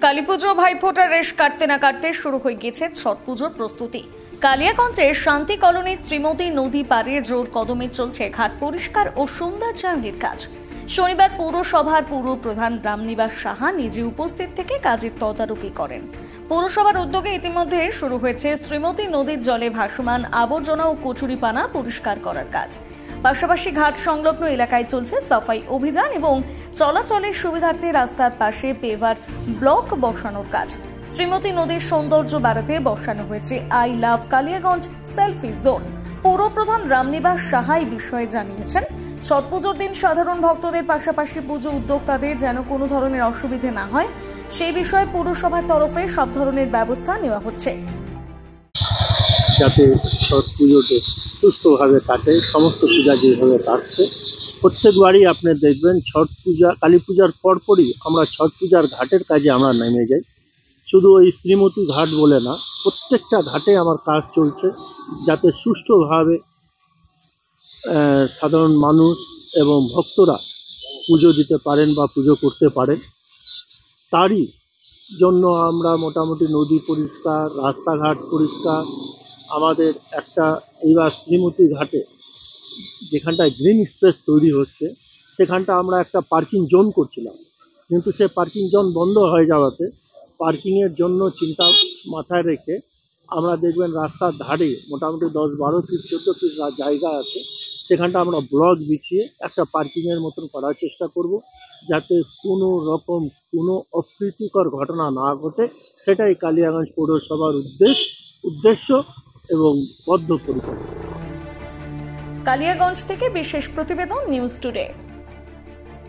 কালীপুজো ভাইফোঁটার রেশ কাটতে না কাটতে শুরু হয়ে গেছে ছট পুজোর প্রস্তুতি। কালিয়াগঞ্জের শান্তি কলোনির শ্রীমতী নদী পাড়ে জোর কদমে চলছে ঘাট পরিষ্কার ও সৌন্দর্যায়নের কাজ। শনিবার পৌরসভার পুর প্রধান রামনিবাস সাহা নিজে উপস্থিত থেকে কাজের তদারকি করেন। পৌরসভার উদ্যোগে ইতিমধ্যে শুরু হয়েছে শ্রীমতী নদীর জলে ভাসমান আবর্জনা ও কচুরিপানা পরিষ্কার করার কাজ। পাশাপাশি ঘাট সংলগ্ন এলাকায় চলছে সাফাই অভিযান এবং চলাচলের সুবিধার্থে রাস্তার পাশে পেভার ব্লক বসানোর কাজ। শ্রীমতী নদীর সৌন্দর্য বাড়াতে বসানো হয়েছে I love Kaliaganj selfie zone. পৌর প্রধান রামনিবাস সাহা এই বিষয়ে জানিয়েছেন, ছট পুজোর দিন সাধারণ ভক্তদের পাশাপাশি পুজো উদ্যোক্তাদের যেন কোনো ধরনের অসুবিধে না হয়, সেই বিষয়ে পৌরসভার তরফে সব ধরনের ব্যবস্থা নেওয়া হচ্ছে। যাতে ছট পুজোতে সুস্থভাবে কাটে, সমস্ত পূজা যেভাবে কাটছে প্রত্যেকবারই আপনি দেখবেন ছট পূজা কালী পূজার পরপরই আমরা ছট পূজার ঘাটের কাজে আমরা নেমে যাই। শুধু ওই শ্রীমতী ঘাট বলে না, প্রত্যেকটা ঘাটে আমার কাজ চলছে যাতে সুষ্ঠুভাবে সাধারণ মানুষ এবং ভক্তরা পুজো দিতে পারেন বা পুজো করতে পারেন। তারই জন্য আমরা মোটামুটি নদী পরিষ্কার, রাস্তাঘাট পরিষ্কার, আমাদের একটা এইবার শ্রীমতী ঘাটে যেখানটায় গ্রিন স্পেস তৈরি হচ্ছে সেখানটা আমরা একটা পার্কিং জোন করছিলাম, কিন্তু সে পার্কিং জোন বন্ধ হয়ে যাওয়াতে পার্কিংয়ের জন্য চিন্তা মাথায় রেখে আমরা দেখবেন রাস্তার ধারে মোটামুটি 10-12 ফিট 14 ফিট জায়গা আছে, সেখানটা আমরা ব্লক বিছিয়ে একটা পার্কিংয়ের মতন করার চেষ্টা করব যাতে কোনো রকম কোনো অপ্রীতিকর ঘটনা না ঘটে। সেটাই কালিয়াগঞ্জ পৌরসভার উদ্দেশ্য এবং বদ্ধপরিকল্পনা। কালিয়াগঞ্জ থেকে বিশেষ প্রতিবেদন, নিউজ টুডে।